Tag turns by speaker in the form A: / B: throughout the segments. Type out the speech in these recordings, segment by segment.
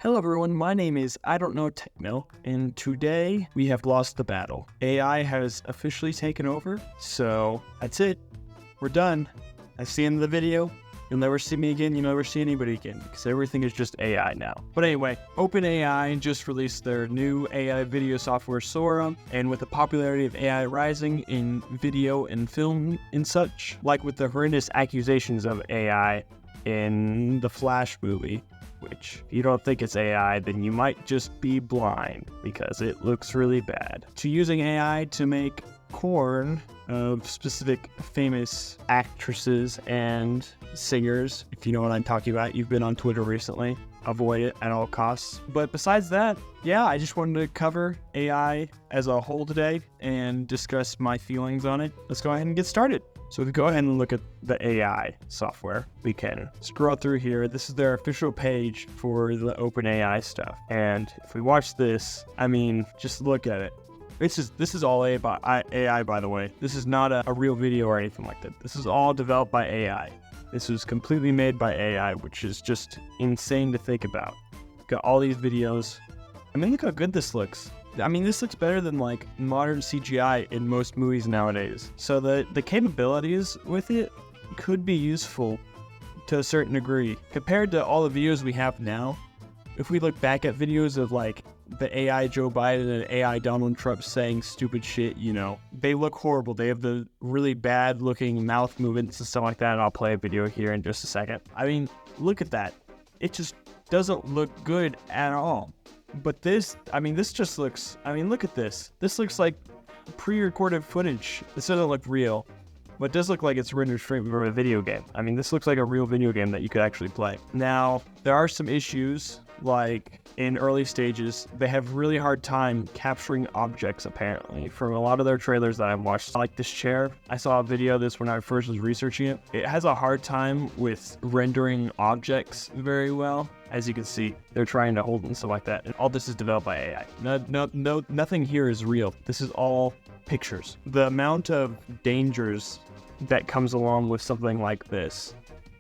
A: Hello everyone, my name is I Don't Know Techno, and today we have lost the battle. AI has officially taken over, so that's it. We're done. That's the end of the video. You'll never see me again, you'll never see anybody again, because everything is just AI now. But anyway, OpenAI just released their new AI video software Sora, and with the popularity of AI rising in video and film and such, like with the horrendous accusations of AI in the Flash movie, which if you don't think it's AI, then you might just be blind because it looks really bad. To using AI to make corn of specific famous actresses and singers, if you know what I'm talking about, you've been on Twitter recently, avoid it at all costs. But besides that, yeah, I just wanted to cover AI as a whole today and discuss my feelings on it. Let's go ahead and get started. So if we go ahead and look at the AI software, we can scroll through here. This is their official page for the OpenAI stuff. And if we watch this, I mean, just look at it. This is all AI, by the way. This is not a real video or anything like that. This is all developed by AI. This was completely made by AI, which is just insane to think about. Got all these videos. I mean, look how good this looks. I mean, this looks better than like modern CGI in most movies nowadays. So the capabilities with it could be useful to a certain degree. Compared to all the videos we have now, if we look back at videos of like the AI Joe Biden and AI Donald Trump saying stupid shit, you know, they look horrible. They have the really bad looking mouth movements and stuff like that. And I'll play a video here in just a second. I mean, look at that. It just doesn't look good at all. But this, I mean, this just looks, I mean, look at this. This looks like pre-recorded footage. This doesn't look real, but it does look like it's rendered straight from a video game. I mean, this looks like a real video game that you could actually play. Now, there are some issues, like in early stages, they have really hard time capturing objects, apparently, from a lot of their trailers that I've watched. Like this chair, I saw a video of this when I first was researching it. It has a hard time with rendering objects very well. As you can see, they're trying to hold it and stuff like that. And all this is developed by AI. Nothing here is real. This is all pictures. The amount of dangers that comes along with something like this,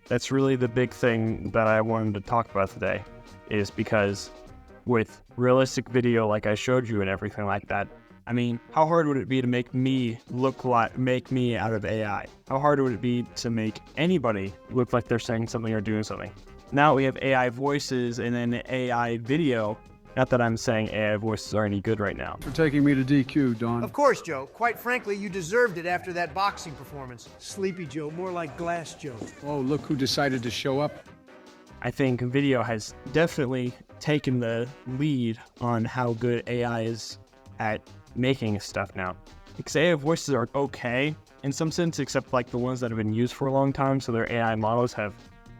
A: that's really the big thing that I wanted to talk about today, is because with realistic video like I showed you and everything like that, I mean, how hard would it be to make me make me out of AI? How hard would it be to make anybody look like they're saying something or doing something? Now we have AI voices and then AI video. Not that I'm saying AI voices are any good right now.
B: For taking me to DQ, Don.
C: Of course, Joe. Quite frankly, you deserved it after that boxing performance. Sleepy Joe, more like Glass Joe.
B: Oh, look who decided to show up.
A: I think video has definitely taken the lead on how good AI is at making stuff now. Because AI voices are okay in some sense, except like the ones that have been used for a long time, so their AI models have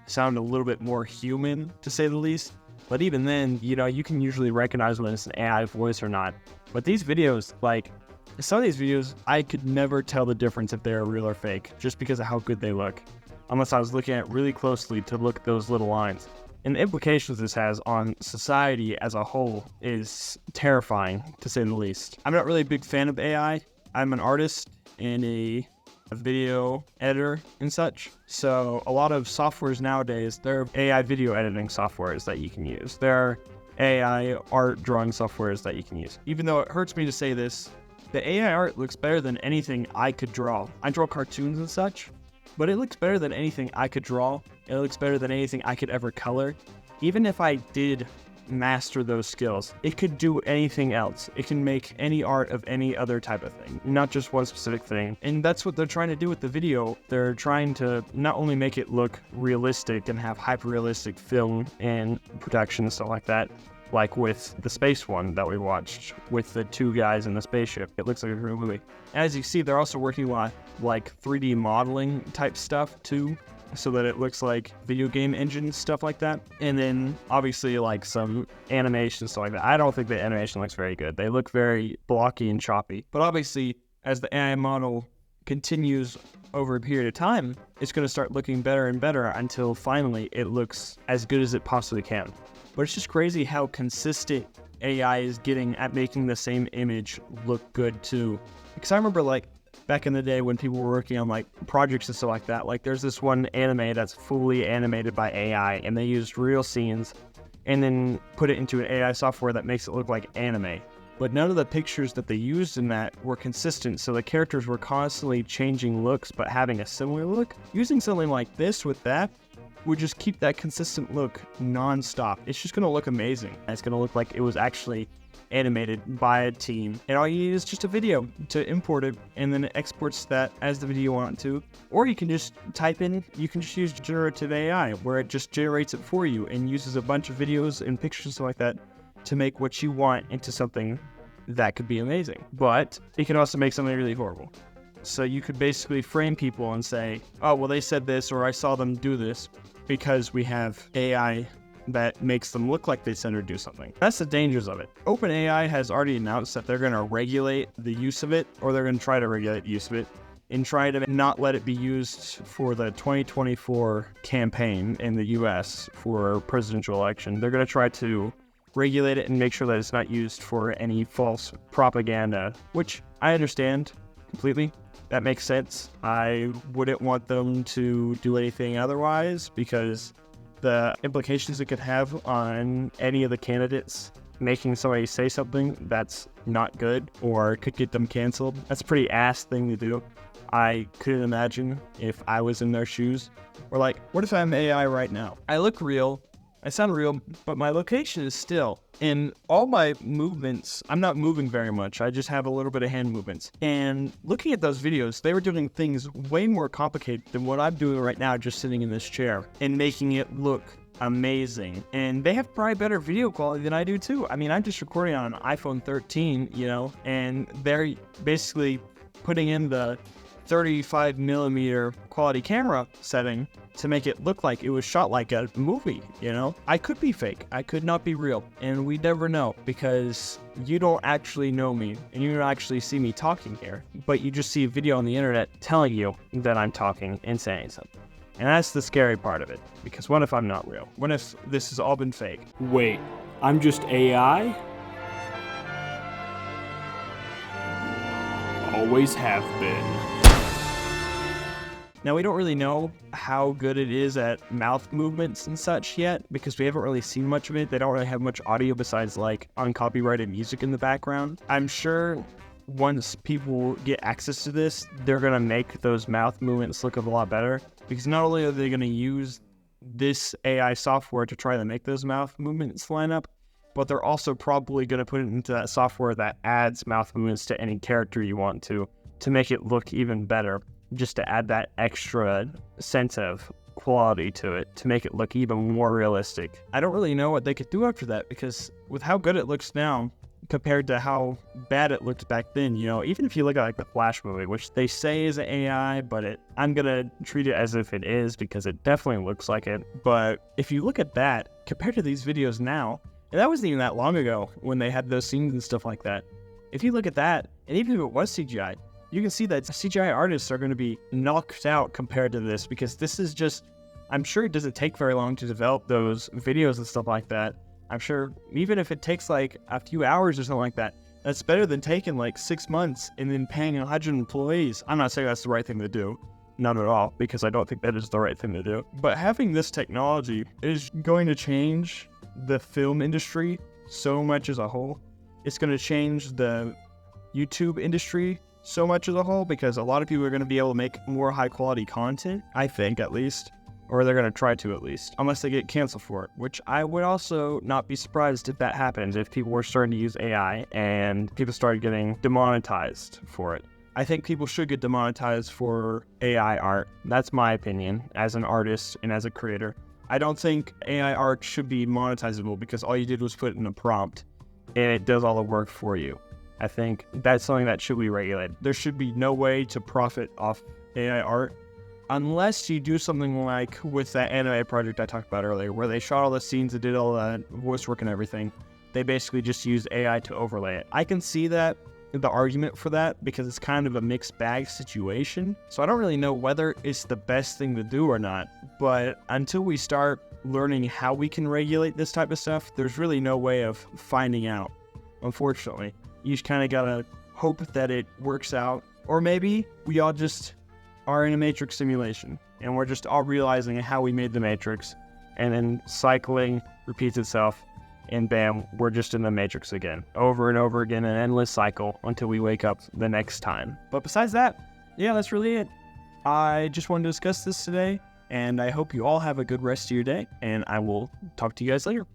A: sound a little bit more human, to say the least. But even then, you know, you can usually recognize when it's an AI voice or not. But these videos, like, some of these videos, I could never tell the difference if they're real or fake, just because of how good they look. Unless I was looking at it really closely to look at those little lines. And the implications this has on society as a whole is terrifying, to say the least. I'm not really a big fan of AI. I'm an artist and a video editor and such. So a lot of softwares nowadays, there are AI video editing softwares that you can use. There are AI art drawing softwares that you can use. Even though it hurts me to say this, the AI art looks better than anything I could draw. I draw cartoons and such, but it looks better than anything I could draw. It looks better than anything I could ever color. Even if I did master those skills, it could do anything else. It can make any art of any other type of thing, not just one specific thing. And that's what they're trying to do with the video. They're trying to not only make it look realistic and have hyper-realistic film and production and stuff like that, like with the space one that we watched with the two guys in the spaceship. It looks like a real movie. As you see, they're also working on like 3D modeling type stuff too, so that it looks like video game engine stuff like that. And then obviously like some animation stuff like that. I don't think the animation looks very good. They look very blocky and choppy. But obviously as the AI model continues over a period of time, it's going to start looking better and better until finally it looks as good as it possibly can. But it's just crazy how consistent AI is getting at making the same image look good too. Because I remember like back in the day when people were working on like projects and stuff like that, like there's this one anime that's fully animated by AI and they used real scenes and then put it into an AI software that makes it look like anime. But none of the pictures that they used in that were consistent, so the characters were constantly changing looks but having a similar look. Using something like this with that would just keep that consistent look non-stop. It's just gonna look amazing. It's gonna look like it was actually animated by a team. And all you need is just a video to import it, and then it exports that as the video you want to. Or you can just type in, you can just use generative AI, where it just generates it for you and uses a bunch of videos and pictures and stuff like that to make what you want into something that could be amazing. But it can also make something really horrible. So you could basically frame people and say, oh, well, they said this, or I saw them do this, because we have AI that makes them look like they said or do something. That's the dangers of it. OpenAI has already announced that they're going to regulate the use of it, or they're going to try to regulate the use of it, and try to not let it be used for the 2024 campaign in the US for presidential election. They're going to try to regulate it and make sure that it's not used for any false propaganda, which I understand completely. That makes sense. I wouldn't want them to do anything otherwise, because the implications it could have on any of the candidates making somebody say something that's not good or could get them canceled. That's a pretty ass thing to do. I couldn't imagine if I was in their shoes. Or like, what if I'm AI right now? I look real, I sound real, but my location is still. In all my movements, I'm not moving very much. I just have a little bit of hand movements. And looking at those videos, they were doing things way more complicated than what I'm doing right now, just sitting in this chair and making it look amazing. And they have probably better video quality than I do too. I mean, I'm just recording on an iPhone 13, and they're basically putting in the 35 millimeter quality camera setting to make it look like it was shot like a movie, I could be fake. I could not be real. And we never know, because you don't actually know me and you don't actually see me talking here, but you just see a video on the internet telling you that I'm talking and saying something. And that's the scary part of it, because what if I'm not real? What if this has all been fake? Wait, I'm just AI? Always have been. Now, we don't really know how good it is at mouth movements and such yet, because we haven't really seen much of it. They don't really have much audio besides like uncopyrighted music in the background. I'm sure once people get access to this, they're gonna make those mouth movements look a lot better, because not only are they gonna use this AI software to try to make those mouth movements line up, but they're also probably gonna put it into that software that adds mouth movements to any character you want to make it look even better, just to add that extra sense of quality to it, to make it look even more realistic. I don't really know what they could do after that, because with how good it looks now compared to how bad it looked back then, even if you look at like the Flash movie, which they say is an AI, but I'm gonna treat it as if it is, because it definitely looks like it. But if you look at that compared to these videos now, and that wasn't even that long ago when they had those scenes and stuff like that. If you look at that, and even if it was CGI, you can see that CGI artists are going to be knocked out compared to this, because this is just, I'm sure it doesn't take very long to develop those videos and stuff like that. I'm sure even if it takes like a few hours or something like that, that's better than taking like 6 months and then paying 100 employees. I'm not saying that's the right thing to do. Not at all, because I don't think that is the right thing to do. But having this technology is going to change the film industry so much as a whole. It's going to change the YouTube industry so much as a whole, because a lot of people are going to be able to make more high quality content, I think, at least, or they're going to try to at least, unless they get canceled for it, which I would also not be surprised if that happens, if people were starting to use AI and people started getting demonetized for it. I think people should get demonetized for AI art. That's my opinion as an artist and as a creator. I don't think AI art should be monetizable, because all you did was put in a prompt and it does all the work for you. I think that's something that should be regulated. There should be no way to profit off AI art, unless you do something like with that anime project I talked about earlier, where they shot all the scenes and did all the voice work and everything. They basically just used AI to overlay it. I can see that, the argument for that, because it's kind of a mixed bag situation. So I don't really know whether it's the best thing to do or not. But until we start learning how we can regulate this type of stuff, there's really no way of finding out, unfortunately. You just kind of gotta hope that it works out. Or maybe we all just are in a Matrix simulation, and we're just all realizing how we made the Matrix, and then cycling repeats itself, and bam, we're just in the Matrix again, over and over again, an endless cycle until we wake up the next time. But besides that, yeah, that's really it. I just wanted to discuss this today, and I hope you all have a good rest of your day, and I will talk to you guys later.